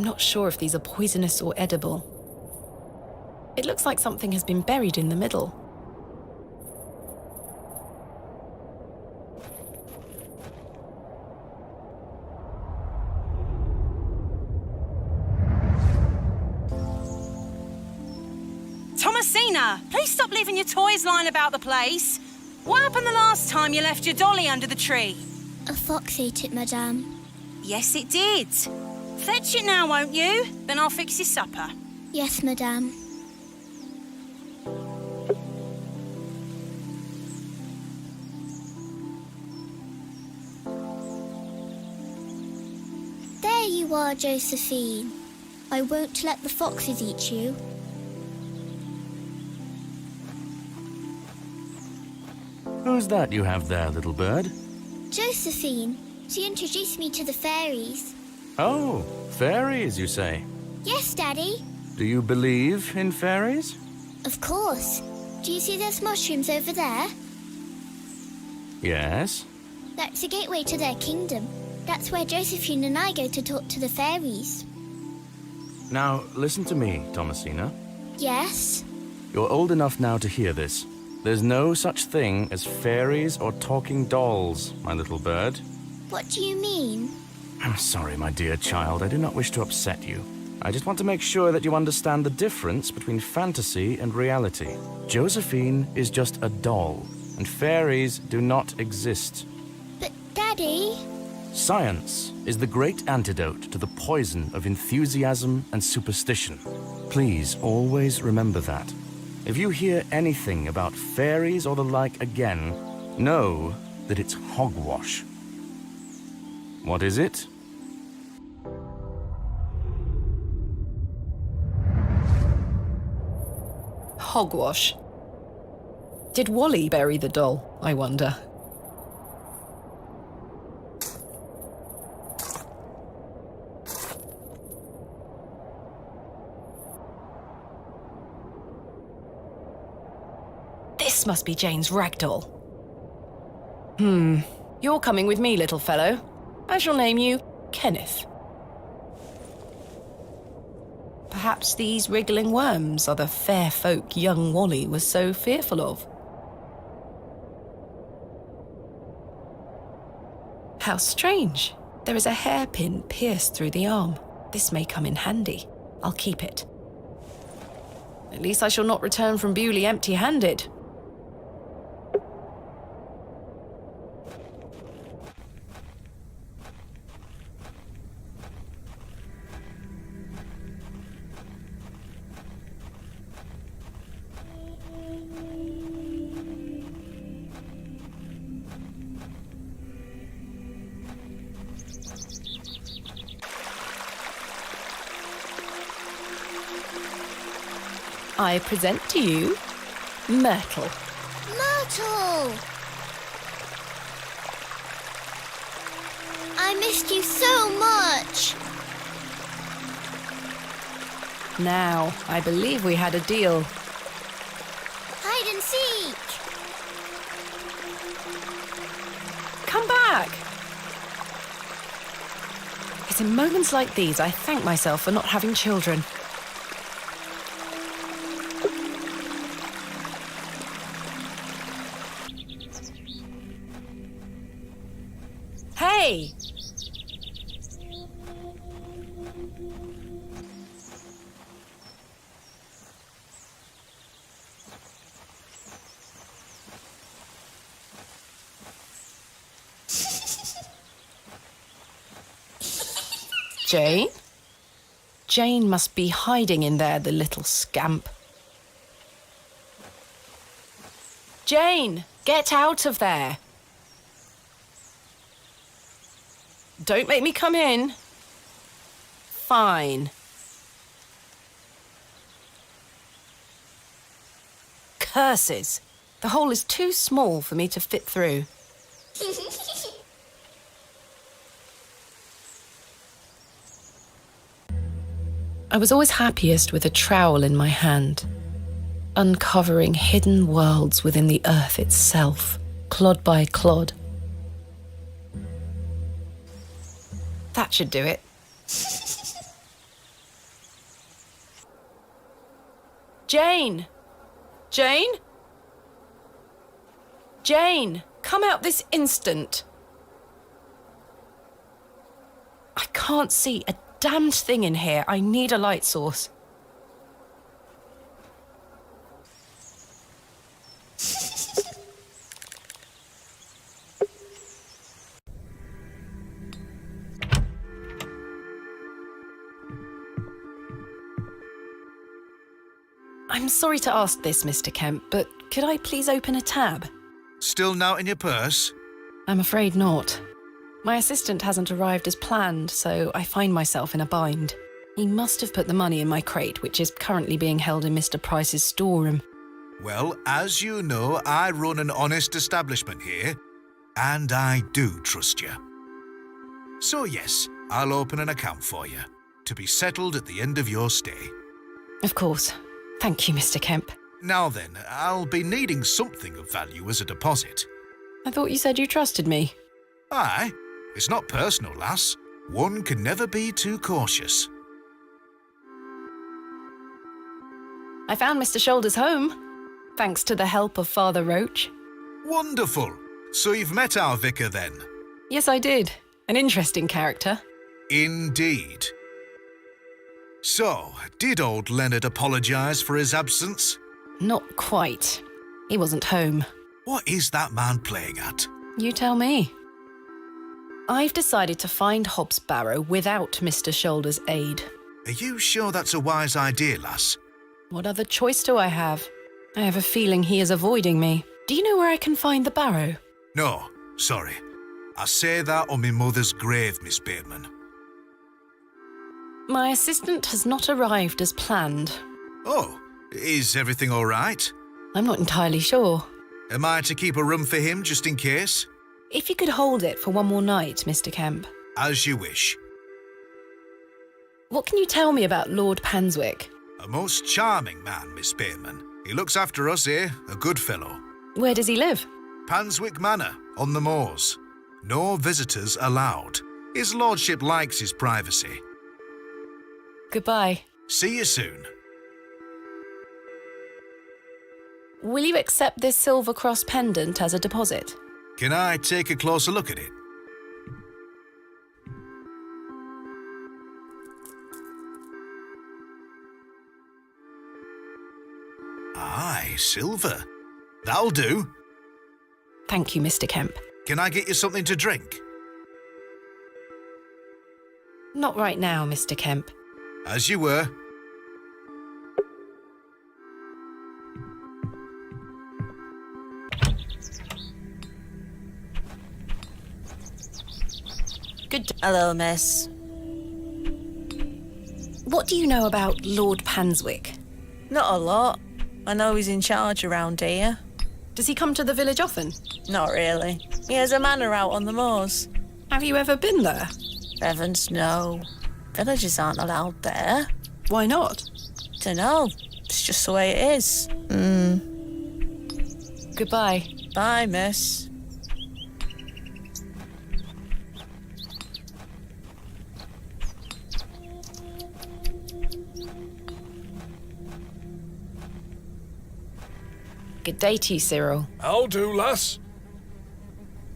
I'm not sure if these are poisonous or edible. It looks like something has been buried in the middle. Thomasina, please stop leaving your toys lying about the place. What happened the last time you left your dolly under the tree? A fox ate it, madame. Yes, it did. Fetch it now, won't you? Then I'll fix your supper. Yes, madame. There you are, Josephine. I won't let the foxes eat you. Who's that you have there, little bird? Josephine. She introduced me to the fairies. Oh, fairies, you say? Yes, Daddy. Do you believe in fairies? Of course. Do you see those mushrooms over there? Yes. That's the gateway to their kingdom. That's where Josephine and I go to talk to the fairies. Now, listen to me, Thomasina. Yes? You're old enough now to hear this. There's no such thing as fairies or talking dolls, my little bird. What do you mean? I'm sorry, my dear child. I do not wish to upset you. I just want to make sure that you understand the difference between fantasy and reality. Josephine is just a doll, and fairies do not exist. But, Daddy... Science is the great antidote to the poison of enthusiasm and superstition. Please always remember that. If you hear anything about fairies or the like again, know that it's hogwash. What is it? Hogwash. Did Wally bury the doll, I wonder? This must be Jane's ragdoll. You're coming with me, little fellow. I shall name you Kenneth. Perhaps these wriggling worms are the fair folk young Wally was so fearful of. How strange. There is a hairpin pierced through the arm. This may come in handy. I'll keep it. At least I shall not return from Bewley empty-handed. I present to you Myrtle. Myrtle! I missed you so much. Now, I believe we had a deal. Hide and seek. Come back! It's in moments like these I thank myself for not having children. Hey! Jane? Jane must be hiding in there, the little scamp. Jane, get out of there. Don't make me come in. Fine. Curses. The hole is too small for me to fit through. I was always happiest with a trowel in my hand, uncovering hidden worlds within the earth itself, clod by clod. That should do it. Jane! Jane? Jane, come out this instant. I can't see a damned thing in here. I need a light source. I'm sorry to ask this, Mr. Kemp, but could I please open a tab? Still not in your purse? I'm afraid not. My assistant hasn't arrived as planned, so I find myself in a bind. He must have put the money in my crate, which is currently being held in Mr. Price's storeroom. Well, as you know, I run an honest establishment here, and I do trust you. So yes, I'll open an account for you, to be settled at the end of your stay. Of course. Thank you, Mr. Kemp. Now then, I'll be needing something of value as a deposit. I thought you said you trusted me. Aye, it's not personal, lass. One can never be too cautious. I found Mr. Shoulder's home, thanks to the help of Father Roach. Wonderful. So you've met our vicar then? Yes, I did. An interesting character. Indeed. So, did old Leonard apologise for his absence? Not quite. He wasn't home. What is that man playing at? You tell me. I've decided to find Hobbs Barrow without Mr. Shoulder's aid. Are you sure that's a wise idea, lass? What other choice do I have? I have a feeling he is avoiding me. Do you know where I can find the Barrow? No, sorry. I say that on my mother's grave, Miss Bateman. My assistant has not arrived as planned. Oh, is everything all right? I'm not entirely sure. Am I to keep a room for him just in case? If you could hold it for one more night, Mr. Kemp. As you wish. What can you tell me about Lord Panswick? A most charming man, Miss Bateman. He looks after us here, a good fellow. Where does he live? Panswick Manor, on the moors. No visitors allowed. His lordship likes his privacy. Goodbye. See you soon. Will you accept this silver cross pendant as a deposit? Can I take a closer look at it? Aye, silver. That'll do. Thank you, Mr. Kemp. Can I get you something to drink? Not right now, Mr. Kemp. As you were. Good. Hello, miss. What do you know about Lord Panswick? Not a lot. I know he's in charge around here. Does he come to the village often? Not really. He has a manor out on the moors. Have you ever been there? Heavens, no. Villagers aren't allowed there. Why not? Dunno. It's just the way it is. Goodbye. Bye, miss. Good day to you, Cyril. How do, lass?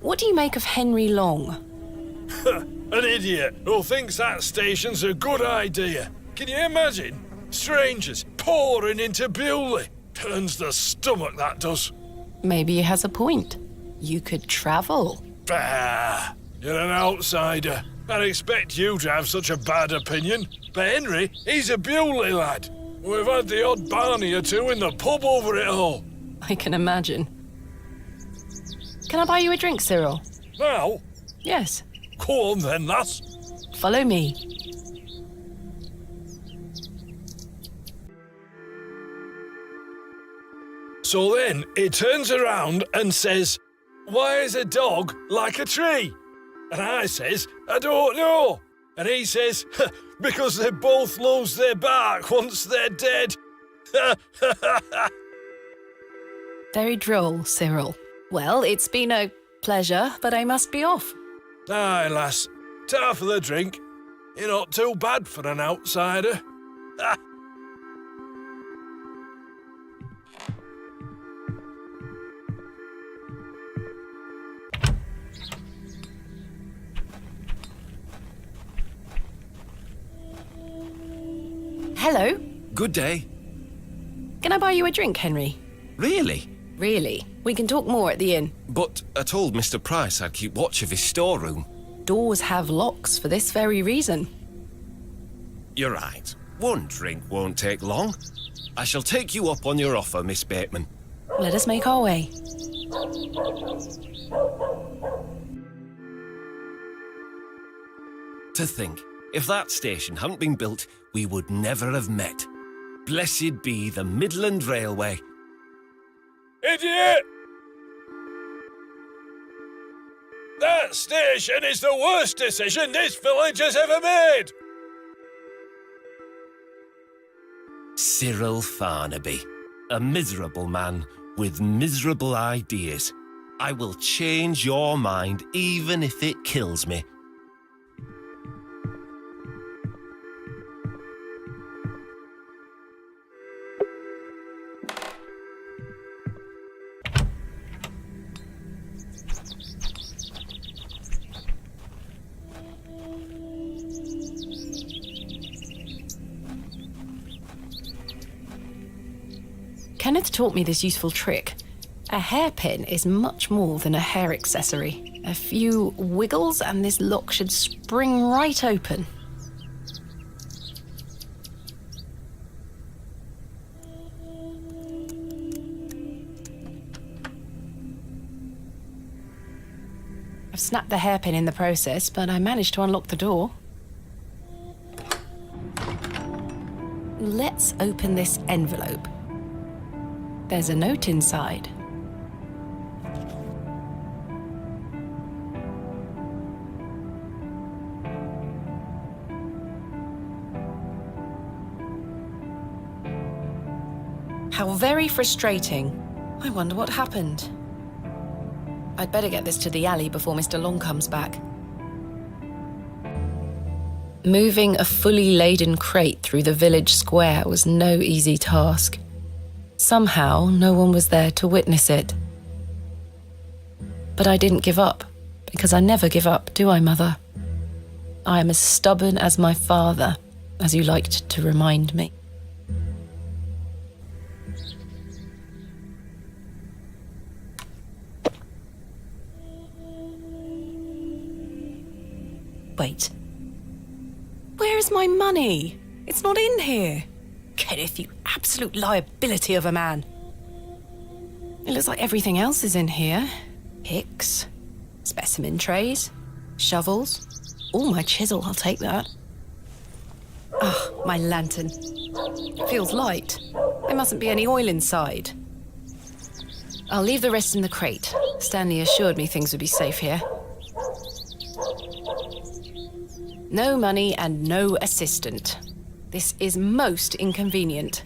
What do you make of Henry Long? An idiot who thinks that station's a good idea. Can you imagine? Strangers pouring into Bewley. Turns the stomach, that does. Maybe he has a point. You could travel. Bah! You're an outsider. I'd expect you to have such a bad opinion. But Henry, he's a Bewley lad. We've had the odd Barney or two in the pub over it all. I can imagine. Can I buy you a drink, Cyril? Now? Yes. Go on then, lass. Follow me. So then he turns around and says, "Why is a dog like a tree?" And I says, "I don't know." And he says, "Because they both lose their bark once they're dead." Very droll, Cyril. Well, it's been a pleasure, but I must be off. Aye, lass. Ta for the drink. You're not too bad for an outsider. Hello. Good day. Can I buy you a drink, Henry? Really? Really? We can talk more at the inn. But I told Mr. Price I'd keep watch of his storeroom. Doors have locks for this very reason. You're right. One drink won't take long. I shall take you up on your offer, Miss Bateman. Let us make our way. To think, if that station hadn't been built, we would never have met. Blessed be the Midland Railway. Idiot! That station is the worst decision this village has ever made! Cyril Farnaby, a miserable man with miserable ideas. I will change your mind even if it kills me. Kenneth taught me this useful trick. A hairpin is much more than a hair accessory. A few wiggles and this lock should spring right open. I've snapped the hairpin in the process, but I managed to unlock the door. Let's open this envelope. There's a note inside. How very frustrating. I wonder what happened. I'd better get this to the alley before Mr. Long comes back. Moving a fully laden crate through the village square was no easy task. Somehow, no one was there to witness it. But I didn't give up, because I never give up, do I, Mother? I am as stubborn as my father, as you liked to remind me. Wait. Where is my money? It's not in here. Kenneth, you absolute liability of a man. It looks like everything else is in here. Picks, specimen trays, shovels. Oh, my chisel, I'll take that. Ah, my lantern. It feels light. There mustn't be any oil inside. I'll leave the rest in the crate. Stanley assured me things would be safe here. No money and no assistant. This is most inconvenient.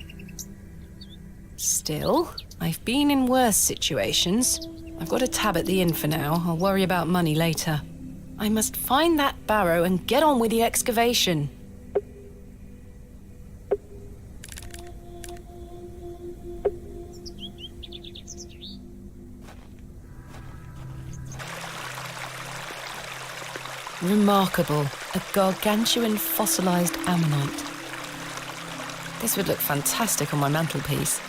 Still, I've been in worse situations. I've got a tab at the inn for now. I'll worry about money later. I must find that barrow and get on with the excavation. Remarkable. A gargantuan fossilized ammonite. This would look fantastic on my mantelpiece.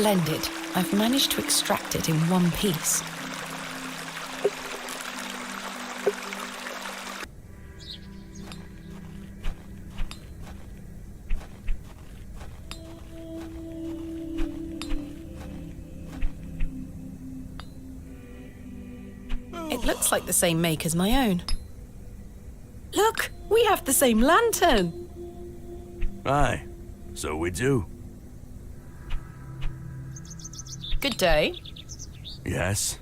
Splendid. I've managed to extract it in one piece. It looks like the same make as my own. Look, we have the same lantern. Aye, so we do. Good day. Yes.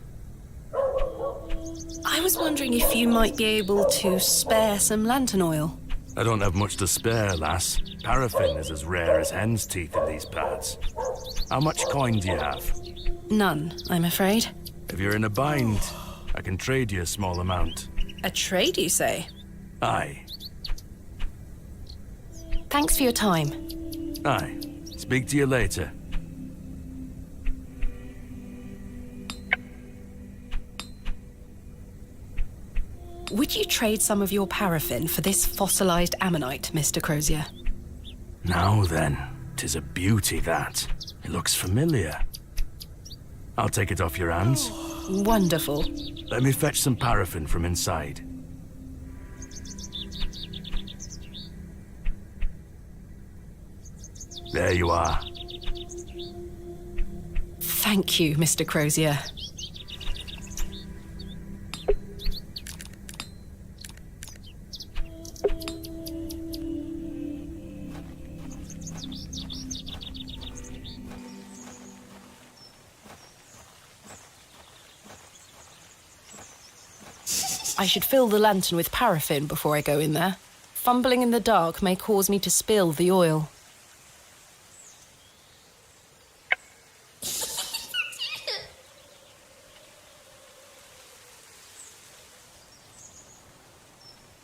I was wondering if you might be able to spare some lantern oil. I don't have much to spare, lass. Paraffin is as rare as hen's teeth in these parts. How much coin do you have? None, I'm afraid. If you're in a bind, I can trade you a small amount. A trade, you say? Aye. Thanks for your time. Aye. Speak to you later. Would you trade some of your paraffin for this fossilized ammonite, Mr. Crozier? Now then, 'tis a beauty, that. It looks familiar. I'll take it off your hands. Wonderful. Let me fetch some paraffin from inside. There you are. Thank you, Mr. Crozier. I should fill the lantern with paraffin before I go in there. Fumbling in the dark may cause me to spill the oil.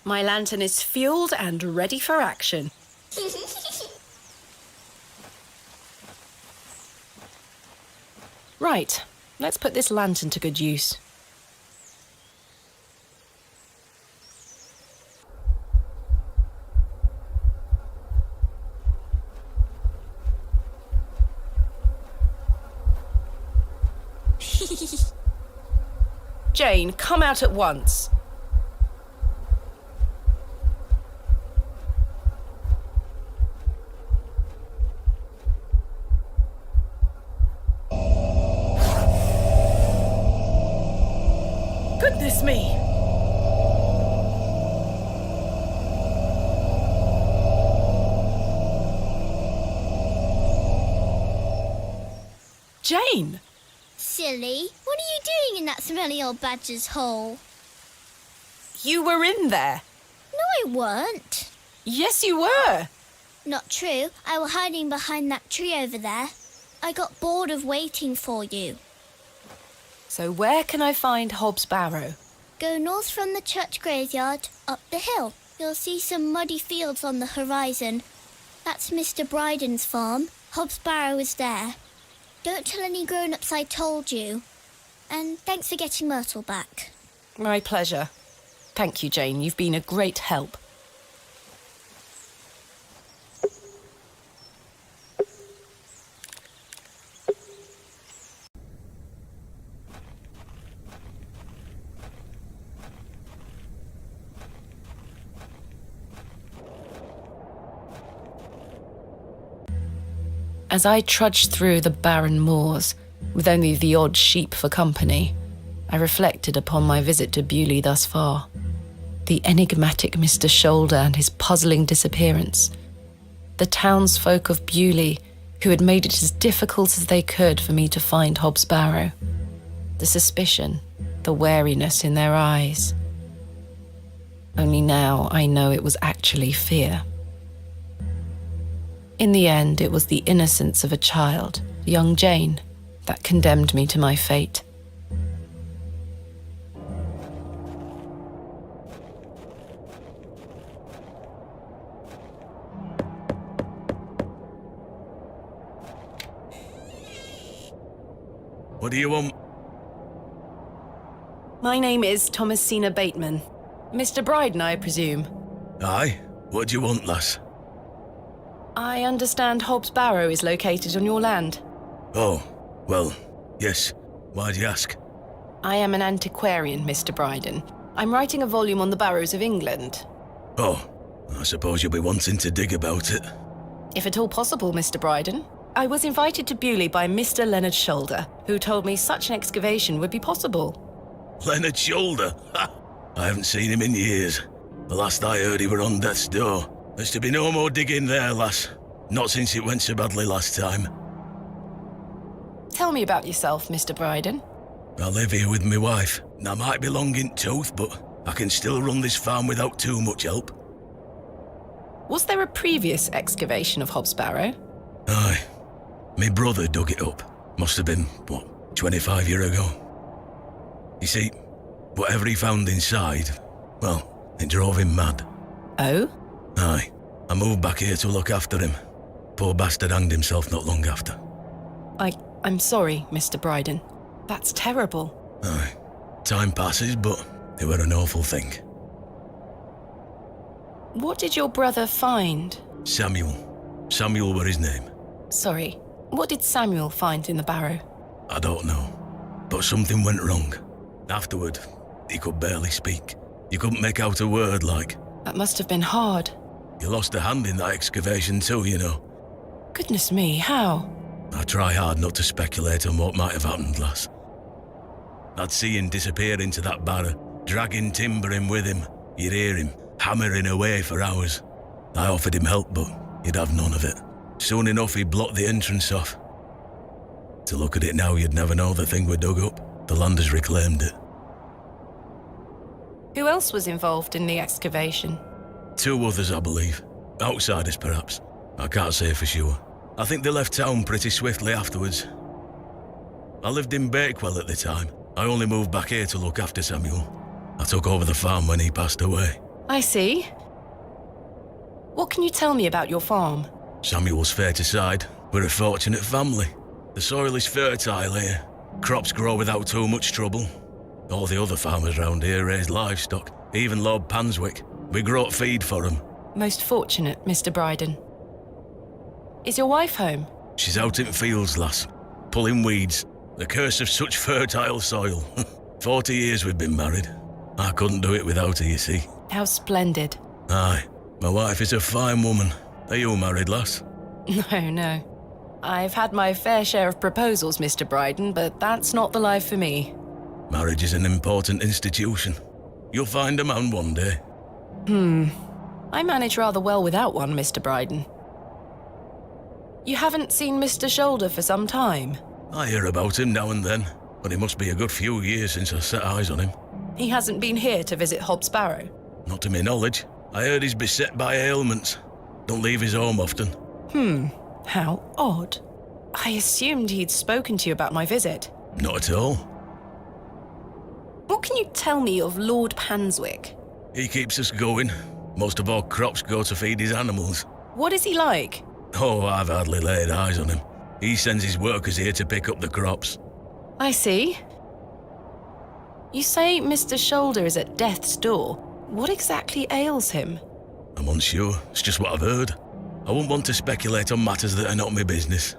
My lantern is fueled and ready for action. Right, let's put this lantern to good use. Jane, come out at once. Goodness me! Jane! Silly, what are you doing in that smelly old badger's hole? You were in there. No, I weren't. Yes, you were. Not true. I was hiding behind that tree over there. I got bored of waiting for you. So where can I find Hob's Barrow? Go north from the church graveyard, up the hill. You'll see some muddy fields on the horizon. That's Mr. Bryden's farm. Hob's Barrow is there. Don't tell any grown-ups I told you. And thanks for getting Myrtle back. My pleasure. Thank you, Jane. You've been a great help. As I trudged through the barren moors, with only the odd sheep for company, I reflected upon my visit to Bewley thus far. The enigmatic Mr. Shoulder and his puzzling disappearance. The townsfolk of Bewley who had made it as difficult as they could for me to find Hob's Barrow. The suspicion, the wariness in their eyes. Only now I know it was actually fear. In the end, it was the innocence of a child, young Jane, that condemned me to my fate. What do you want? My name is Thomasina Bateman. Mr. Bryden, I presume. Aye? What do you want, lass? I understand Hob's Barrow is located on your land. Oh, well, yes. Why'd you ask? I am an antiquarian, Mr. Bryden. I'm writing a volume on the barrows of England. Oh, I suppose you'll be wanting to dig about it. If at all possible, Mr. Bryden. I was invited to Bewley by Mr. Leonard Shoulder, who told me such an excavation would be possible. Leonard Shoulder? Ha! I haven't seen him in years. The last I heard he were on death's door. There's to be no more digging there, lass. Not since it went so badly last time. Tell me about yourself, Mr. Bryden. I live here with my wife. I might be long in tooth, but I can still run this farm without too much help. Was there a previous excavation of Hob's Barrow? Aye. My brother dug it up. Must have been, 25 years ago. You see, whatever he found inside, well, it drove him mad. Oh? Aye. I moved back here to look after him. Poor bastard hanged himself not long after. I'm sorry, Mr. Bryden. That's terrible. Aye. Time passes, but it were an awful thing. What did your brother find? Samuel. Samuel were his name. Sorry, what did Samuel find in the barrow? I don't know. But something went wrong. Afterward, he could barely speak. You couldn't make out a word, like. That must have been hard. You lost a hand in that excavation too, you know. Goodness me, how? I try hard not to speculate on what might have happened, lass. I'd see him disappear into that barrow, dragging timber in with him. You'd hear him hammering away for hours. I offered him help, but he'd have none of it. Soon enough, he blocked the entrance off. To look at it now, you'd never know the thing we dug up. The landers reclaimed it. Who else was involved in the excavation? 2 others, I believe. Outsiders, perhaps. I can't say for sure. I think they left town pretty swiftly afterwards. I lived in Bakewell at the time. I only moved back here to look after Samuel. I took over the farm when he passed away. I see. What can you tell me about your farm? Samuel's fate aside, we're a fortunate family. The soil is fertile here. Crops grow without too much trouble. All the other farmers round here raise livestock, even Lord Panswick. We grow feed for him. Most fortunate, Mr. Bryden. Is your wife home? She's out in fields, lass, pulling weeds. The curse of such fertile soil. 40 years we've been married. I couldn't do it without her, you see. How splendid. Aye, my wife is a fine woman. Are you married, lass? No. I've had my fair share of proposals, Mr. Bryden, but that's not the life for me. Marriage is an important institution. You'll find a man one day. I manage rather well without one, Mr. Bryden. You haven't seen Mr. Shoulder for some time? I hear about him now and then, but it must be a good few years since I set eyes on him. He hasn't been here to visit Hob's Barrow? Not to my knowledge. I heard he's beset by ailments. Don't leave his home often. How odd. I assumed he'd spoken to you about my visit. Not at all. What can you tell me of Lord Panswick? He keeps us going. Most of our crops go to feed his animals. What is he like? Oh, I've hardly laid eyes on him. He sends his workers here to pick up the crops. I see. You say Mr. Shoulder is at death's door. What exactly ails him? I'm unsure. It's just what I've heard. I wouldn't want to speculate on matters that are not my business.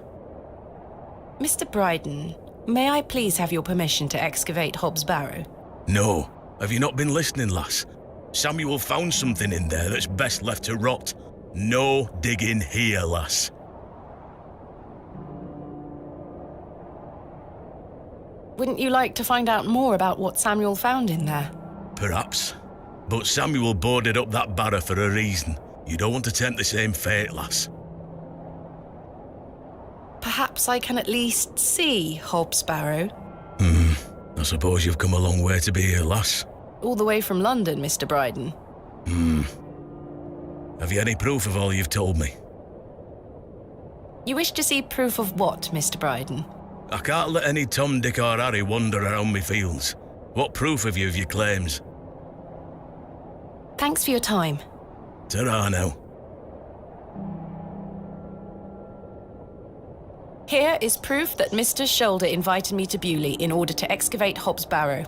Mr. Bryden, may I please have your permission to excavate Hob's Barrow? No. Have you not been listening, lass? Samuel found something in there that's best left to rot. No digging here, lass. Wouldn't you like to find out more about what Samuel found in there? Perhaps. But Samuel boarded up that barrow for a reason. You don't want to tempt the same fate, lass. Perhaps I can at least see Hob's Barrow. I suppose you've come a long way to be here, lass. All the way from London, Mr. Bryden. Have you any proof of all you've told me? You wish to see proof of what, Mr. Bryden? I can't let any Tom, Dick or Harry wander around me fields. What proof have you of your claims? Thanks for your time. Ta-ra now. Here is proof that Mr. Shoulder invited me to Bewley in order to excavate Hob's Barrow.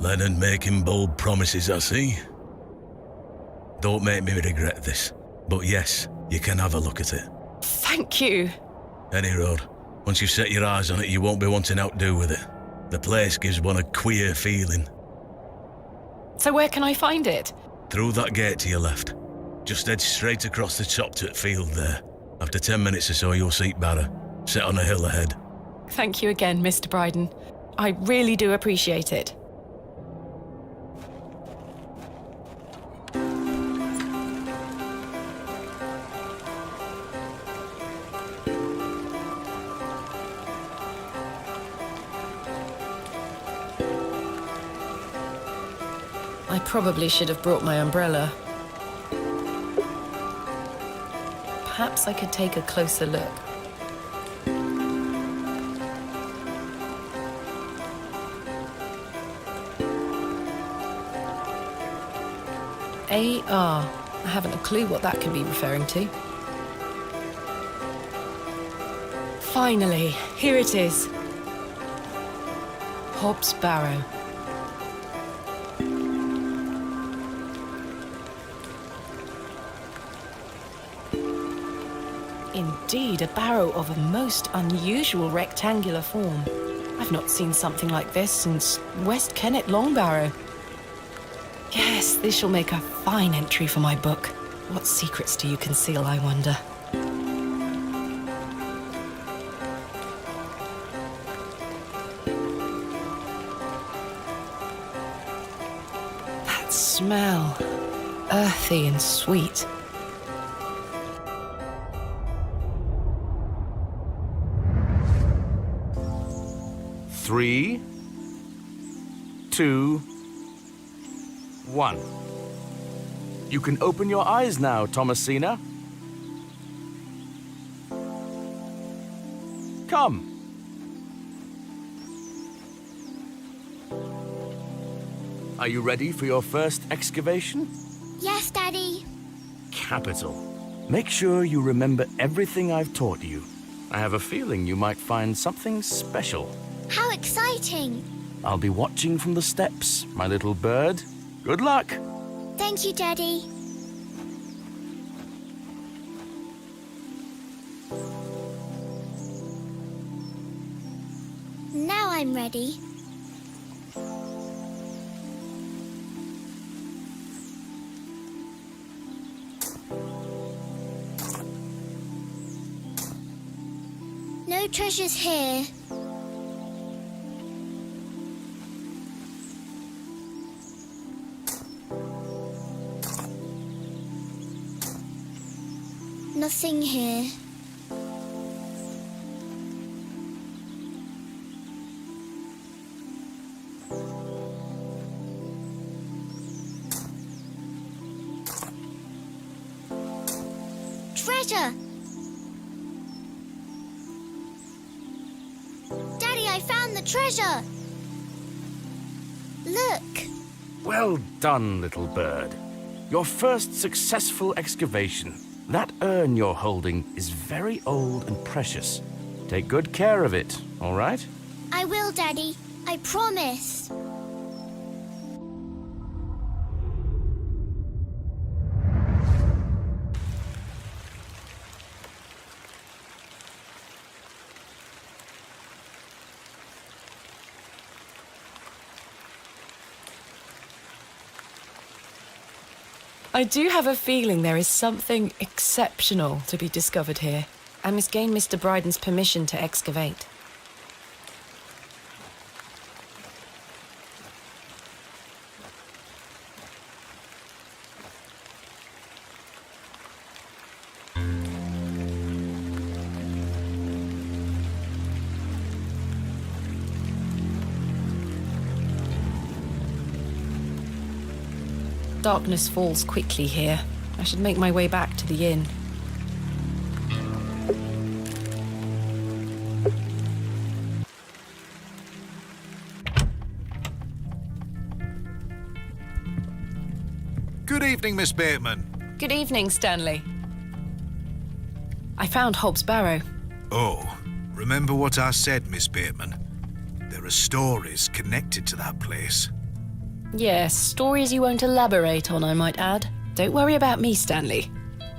Leonard making bold promises, I see. Don't make me regret this, but yes, you can have a look at it. Thank you. Any road. Once you've set your eyes on it, you won't be wanting to outdo with it. The place gives one a queer feeling. So where can I find it? Through that gate to your left. Just head straight across the top to the field there. After 10 minutes or so, you'll see Barrow, set on a hill ahead. Thank you again, Mr. Bryden. I really do appreciate it. I probably should have brought my umbrella. Perhaps I could take a closer look. AR. I haven't a clue what that can be referring to. Finally, here it is. Hob's Barrow. Indeed, a barrow of a most unusual rectangular form. I've not seen something like this since West Kennet Long Barrow. Yes, this shall make a fine entry for my book. What secrets do you conceal, I wonder? That smell. Earthy and sweet. Three, 2, 1. You can open your eyes now, Thomasina. Come. Are you ready for your first excavation? Yes, Daddy. Capital. Make sure you remember everything I've taught you. I have a feeling you might find something special. How exciting. I'll be watching from the steps, my little bird. Good luck. Thank you, Daddy. Now I'm ready. No treasures here. Nothing here. Treasure! Daddy, I found the treasure! Look! Well done, little bird. Your first successful excavation. That urn you're holding is very old and precious. Take good care of it, all right? I will, Daddy. I promise. I do have a feeling there is something exceptional to be discovered here. I must gain Mr. Bryden's permission to excavate. Darkness falls quickly here. I should make my way back to the inn. Good evening, Miss Bateman. Good evening, Stanley. I found Hob's Barrow. Oh, remember what I said, Miss Bateman? There are stories connected to that place. Yes, stories you won't elaborate on, I might add. Don't worry about me, Stanley.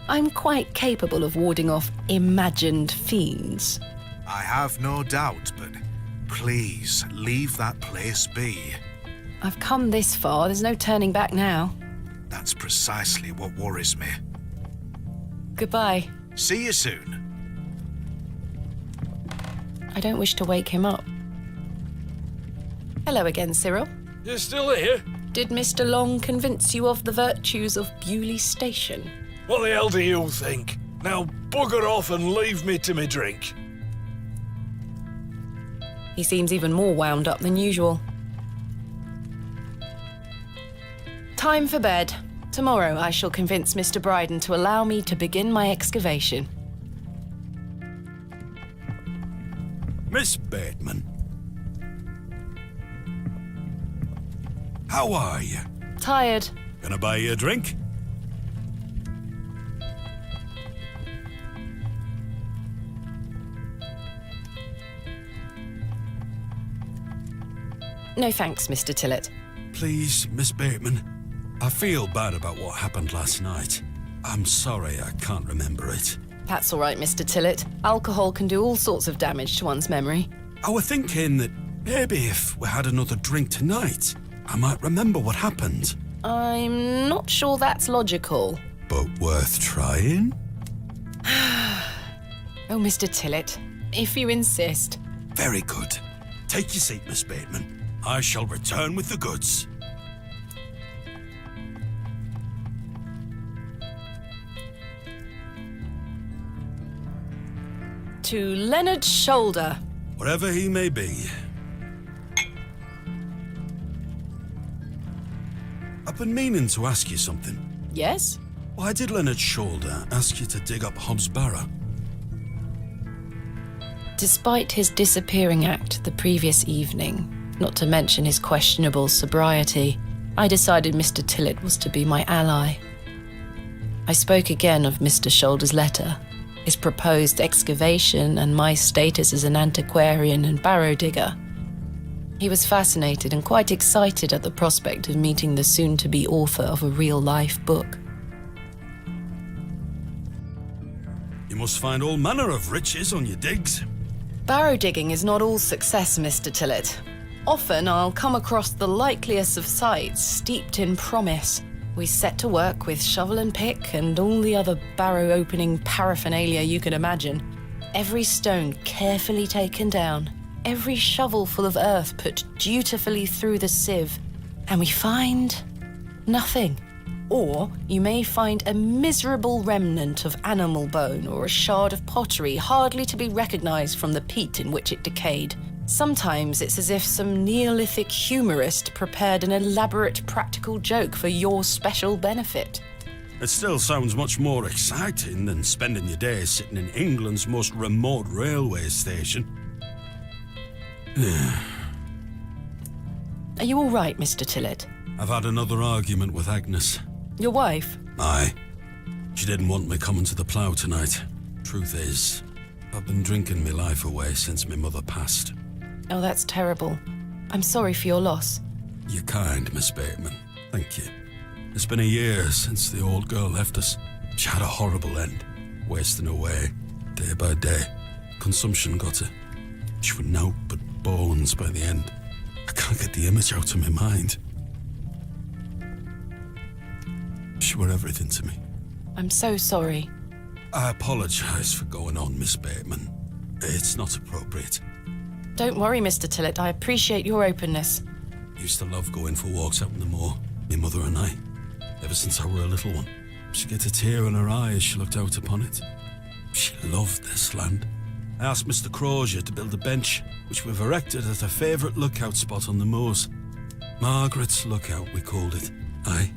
I'm quite capable of warding off imagined fiends. I have no doubt, but please leave that place be. I've come this far, there's no turning back now. That's precisely what worries me. Goodbye. See you soon. I don't wish to wake him up. Hello again, Cyril. You're still here? Did Mr. Long convince you of the virtues of Bewley Station? What the hell do you think? Now bugger off and leave me to me drink. He seems even more wound up than usual. Time for bed. Tomorrow I shall convince Mr. Bryden to allow me to begin my excavation. Miss Bateman. How are you? Tired. Can I buy you a drink? No thanks, Mr. Tillett. Please, Miss Bateman. I feel bad about what happened last night. I'm sorry I can't remember it. That's all right, Mr. Tillett. Alcohol can do all sorts of damage to one's memory. I was thinking that maybe if we had another drink tonight, I might remember what happened. I'm not sure that's logical. But worth trying? Oh, Mr. Tillett, if you insist. Very good. Take your seat, Miss Bateman. I shall return with the goods. To Leonard Shoulder. Wherever he may be. I've been meaning to ask you something. Yes? Why did Leonard Shoulder ask you to dig up Hob's Barrow? Despite his disappearing act the previous evening, not to mention his questionable sobriety, I decided Mr. Tillett was to be my ally. I spoke again of Mr. Shoulder's letter, his proposed excavation, and my status as an antiquarian and barrow digger. He was fascinated and quite excited at the prospect of meeting the soon-to-be author of a real-life book. You must find all manner of riches on your digs. Barrow digging is not all success, Mr. Tillett. Often I'll come across the likeliest of sites steeped in promise. We set to work with shovel and pick and all the other barrow opening paraphernalia you can imagine. Every stone carefully taken down, every shovel full of earth put dutifully through the sieve, and we find nothing. Or you may find a miserable remnant of animal bone or a shard of pottery hardly to be recognized from the peat in which it decayed. Sometimes it's as if some Neolithic humorist prepared an elaborate practical joke for your special benefit. It still sounds much more exciting than spending your days sitting in England's most remote railway station. Are you all right, Mr. Tillett? I've had another argument with Agnes. Your wife? Aye. She didn't want me coming to the plough tonight. Truth is, I've been drinking my life away since my mother passed. Oh, that's terrible. I'm sorry for your loss. You're kind, Miss Bateman. Thank you. It's been a year since the old girl left us. She had a horrible end, wasting away, day by day. Consumption got her. She was naught but bones by the end. I can't get the image out of my mind. She were everything to me. I'm so sorry. I apologise for going on, Miss Bateman. It's not appropriate. Don't worry, Mr. Tillett. I appreciate your openness. Used to love going for walks out in the moor, my mother and I. Ever since I were a little one, she'd get a tear in her eye as she looked out upon it. She loved this land. I asked Mr. Crozier to build a bench, which we've erected at a favourite lookout spot on the moors. Margaret's Lookout, we called it. Aye.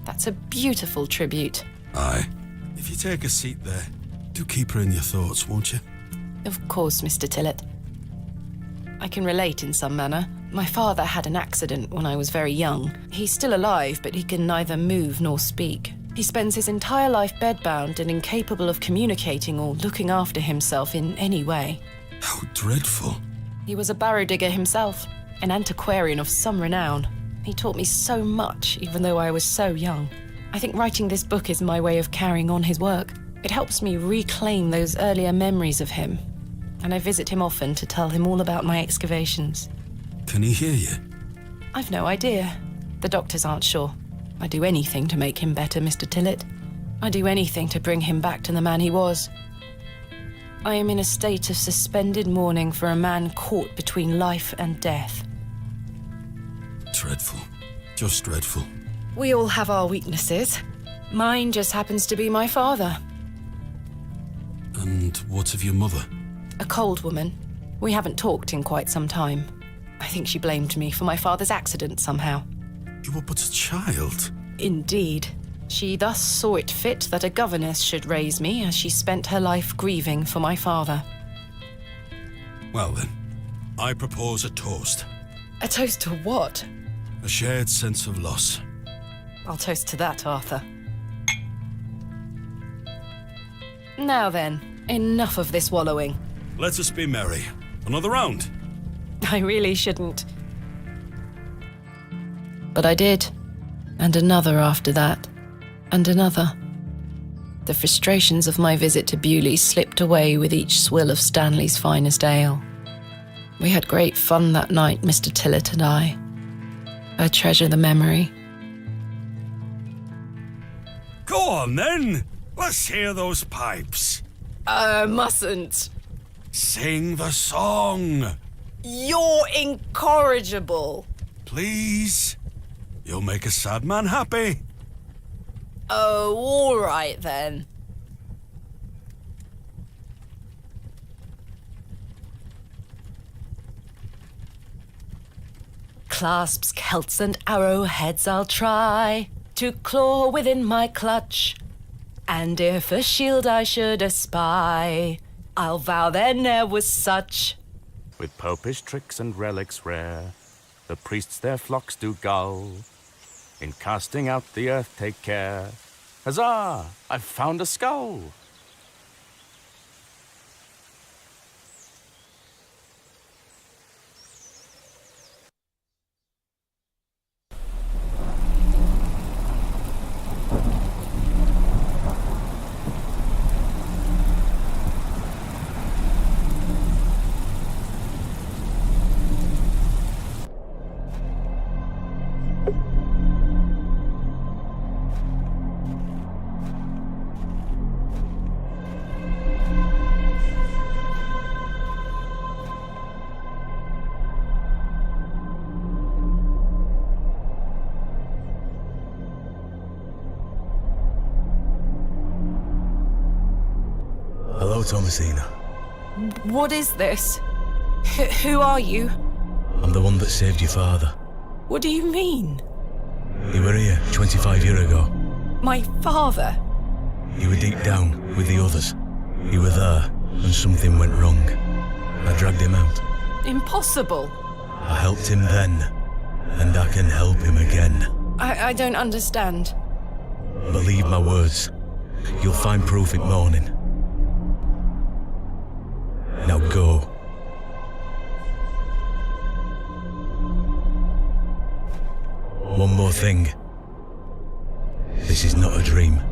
That's a beautiful tribute. Aye. If you take a seat there, do keep her in your thoughts, won't you? Of course, Mr. Tillett. I can relate in some manner. My father had an accident when I was very young. He's still alive, but he can neither move nor speak. He spends his entire life bedbound and incapable of communicating or looking after himself in any way. How dreadful. He was a barrow digger himself, an antiquarian of some renown. He taught me so much, even though I was so young. I think writing this book is my way of carrying on his work. It helps me reclaim those earlier memories of him, and I visit him often to tell him all about my excavations. Can he hear you? I've no idea. The doctors aren't sure. I'd do anything to make him better, Mr. Tillett. I'd do anything to bring him back to the man he was. I am in a state of suspended mourning for a man caught between life and death. Dreadful. Just dreadful. We all have our weaknesses. Mine just happens to be my father. And what of your mother? A cold woman. We haven't talked in quite some time. I think she blamed me for my father's accident somehow. You were but a child. Indeed. She thus saw it fit that a governess should raise me as she spent her life grieving for my father. Well then, I propose a toast. A toast to what? A shared sense of loss. I'll toast to that, Arthur. Now then, enough of this wallowing. Let us be merry. Another round. I really shouldn't. But I did. And another after that. And another. The frustrations of my visit to Bewley slipped away with each swill of Stanley's finest ale. We had great fun that night, Mr. Tillett and I. I treasure the memory. Go on then. Let's hear those pipes. Mustn't. Sing the song. You're incorrigible. Please. You'll make a sad man happy. Oh, all right then. Clasps, celts, and arrowheads I'll try to claw within my clutch. And if a shield I should espy, I'll vow there ne'er was such. With popish tricks and relics rare, the priests their flocks do gull. In casting out the earth take care. Huzzah! I've found a skull! Hello, Thomasina. What is this? Who are you? I'm the one that saved your father. What do you mean? You were here 25 years ago. My father? You were deep down with the others. You were there, and something went wrong. I dragged him out. Impossible. I helped him then, and I can help him again. I don't understand. Believe my words. You'll find proof in morning. Now go. One more thing. This is not a dream.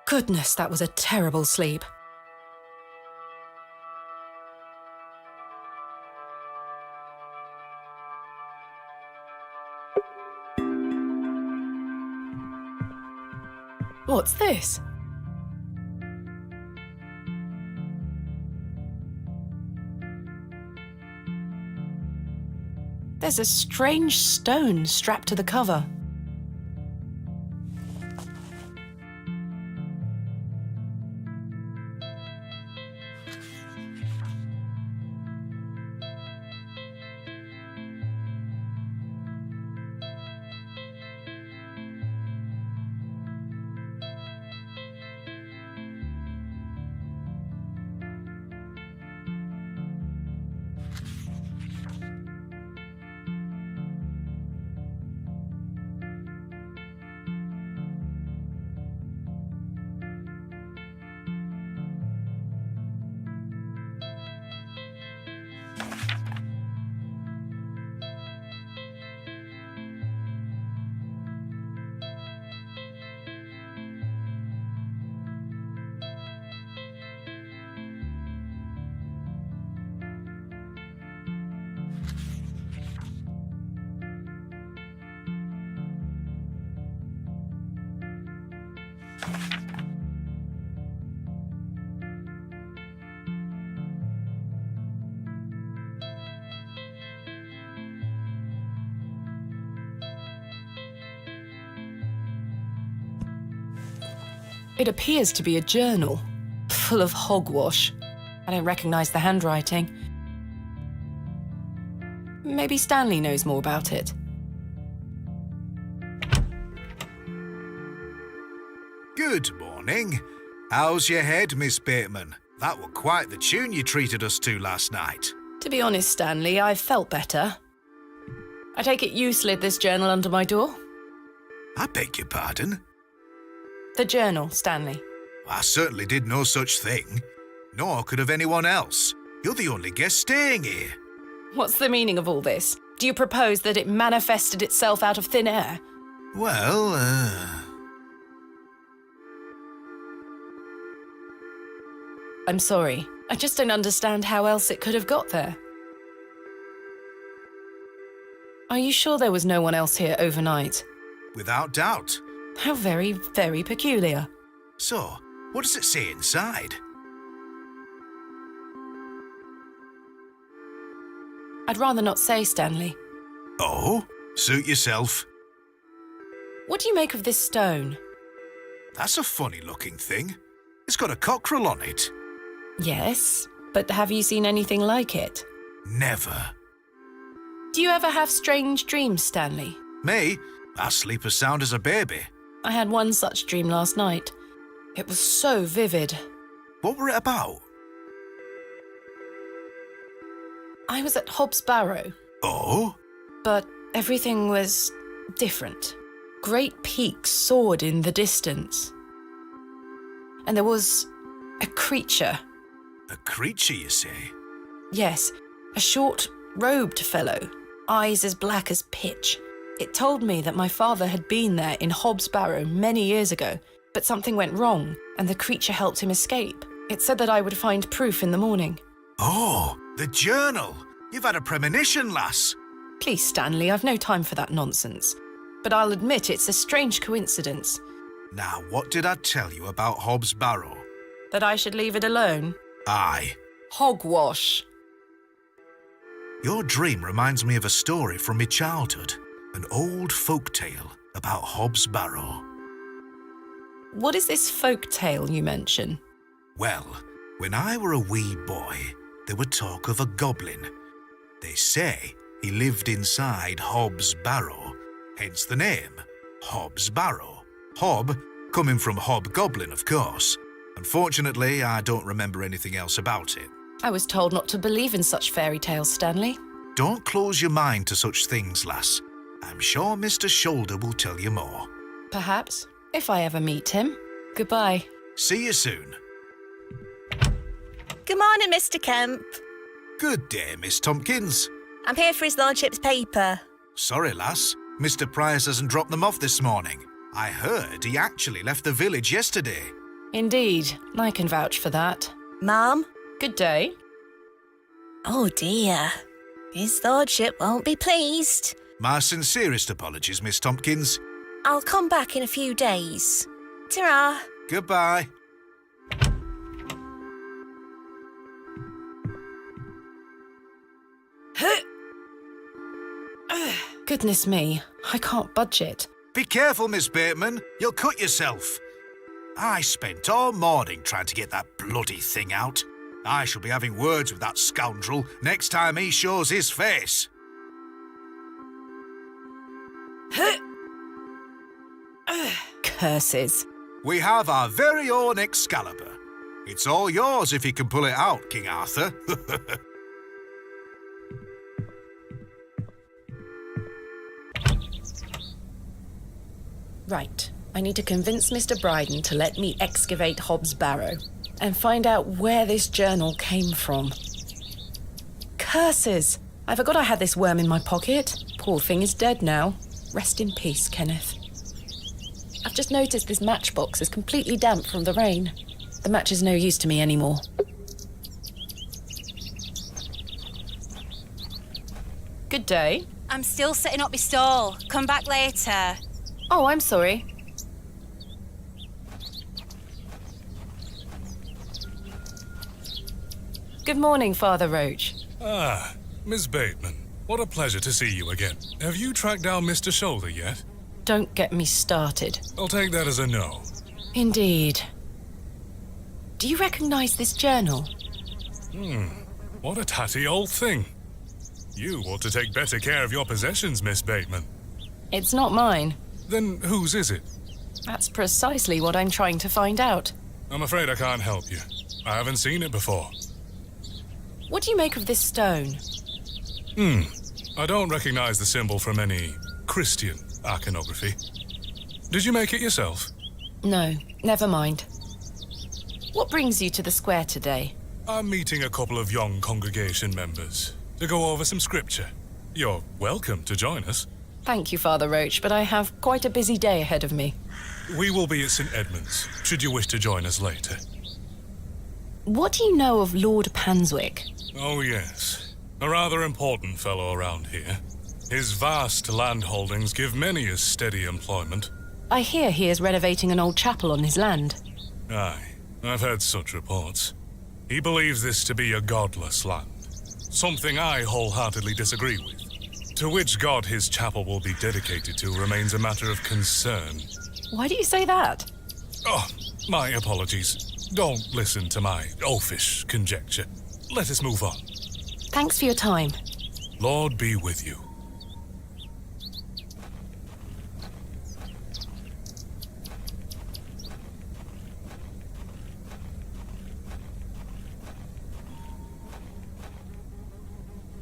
Goodness, that was a terrible sleep. What's this? There's a strange stone strapped to the cover. It appears to be a journal, full of hogwash. I don't recognize the handwriting. Maybe Stanley knows more about it. Good morning. How's your head, Miss Bateman? That were quite the tune you treated us to last night. To be honest, Stanley, I felt better. I take it you slid this journal under my door? I beg your pardon? The journal, Stanley. I certainly did no such thing. Nor could have anyone else. You're the only guest staying here. What's the meaning of all this? Do you propose that it manifested itself out of thin air? Well, I'm sorry. I just don't understand how else it could have got there. Are you sure there was no one else here overnight? without doubt. How very, very peculiar. So, what does it say inside? I'd rather not say, Stanley. Oh? Suit yourself. What do you make of this stone? That's a funny-looking thing. It's got a cockerel on it. Yes, but have you seen anything like it? Never. Do you ever have strange dreams, Stanley? Me? I sleep as sound as a baby. I had one such dream last night. It was so vivid. What were it about? I was at Hobbs Barrow, Oh? but everything was different. Great peaks soared in the distance. And there was a creature. A creature, you say? Yes, a short, robed fellow, eyes as black as pitch. It told me that my father had been there in Hobbs Barrow many years ago, but something went wrong, and the creature helped him escape. It said that I would find proof in the morning. Oh, the journal. You've had a premonition, lass. Please, Stanley, I've no time for that nonsense. But I'll admit it's a strange coincidence. Now, what did I tell you about Hobbs Barrow? That I should leave it alone? Aye. Hogwash. Your dream reminds me of a story from my childhood. An old folk tale about Hobbs Barrow. What is this folk tale you mention? Well, when I were a wee boy, there were talk of a goblin. They say he lived inside Hobbs Barrow, hence the name, Hobbs Barrow. Hob, coming from hobgoblin, of course. Unfortunately, I don't remember anything else about it. I was told not to believe in such fairy tales, Stanley. Don't close your mind to such things, lass. I'm sure Mr. Shoulder will tell you more. Perhaps, if I ever meet him. Goodbye. See you soon. Good morning, Mr. Kemp. Good day, Miss Tompkins. I'm here for his lordship's paper. Sorry, lass. Mr. Price hasn't dropped them off this morning. I heard he actually left the village yesterday. Indeed, I can vouch for that. Ma'am? Good day. Oh dear. His lordship won't be pleased. My sincerest apologies, Miss Tompkins. I'll come back in a few days. Ta-ra. Goodbye. Goodness me, I can't budge it. Be careful, Miss Bateman. You'll cut yourself. I spent all morning trying to get that bloody thing out. I shall be having words with that scoundrel next time he shows his face. Curses. We have our very own Excalibur. It's all yours if you can pull it out, King Arthur. Right, I need to convince Mr. Bryden to let me excavate Hobbs Barrow and find out where this journal came from. Curses! I forgot I had this worm in my pocket. Poor thing is dead now. Rest in peace, Kenneth. I've just noticed this matchbox is completely damp from the rain. The match is no use to me anymore. Good day. I'm still setting up my stall. Come back later. Oh, I'm sorry. Good morning, Father Roach. Ah, Miss Bateman. What a pleasure to see you again. Have you tracked down Mr. Shoulder yet? Don't get me started. I'll take that as a no. Indeed. Do you recognize this journal? What a tatty old thing. You ought to take better care of your possessions, Miss Bateman. It's not mine. Then whose is it? That's precisely what I'm trying to find out. I'm afraid I can't help you. I haven't seen it before. What do you make of this stone? I don't recognize the symbol from any Christian iconography. Did you make it yourself? No, never mind. What brings you to the square today? I'm meeting a couple of young congregation members to go over some scripture. You're welcome to join us. Thank you, Father Roach, but I have quite a busy day ahead of me. We will be at St. Edmund's, should you wish to join us later. What do you know of Lord Panswick? Oh, yes. A rather important fellow around here. His vast land holdings give many a steady employment. I hear he is renovating an old chapel on his land. Aye, I've heard such reports. He believes this to be a godless land, something I wholeheartedly disagree with. To which god his chapel will be dedicated to remains a matter of concern. Why do you say that? Oh, my apologies. Don't listen to my oafish conjecture. Let us move on. Thanks for your time. Lord be with you.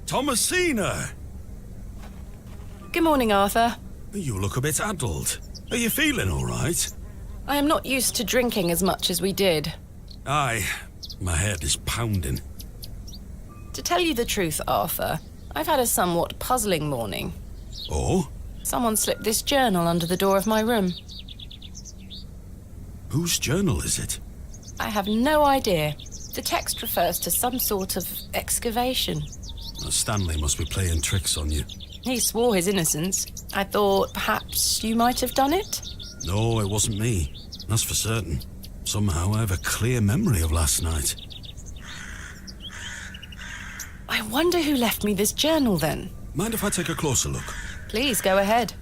Thomasina! Good morning, Arthur. You look a bit addled. Are you feeling all right? I am not used to drinking as much as we did. Aye, my head is pounding. To tell you the truth, Arthur, I've had a somewhat puzzling morning. Oh? Someone slipped this journal under the door of my room. Whose journal is it? I have no idea. The text refers to some sort of excavation. Stanley must be playing tricks on you. He swore his innocence. I thought perhaps you might have done it? No, it wasn't me. That's for certain. Somehow I have a clear memory of last night. I wonder who left me this journal then. Mind if I take a closer look? Please, go ahead.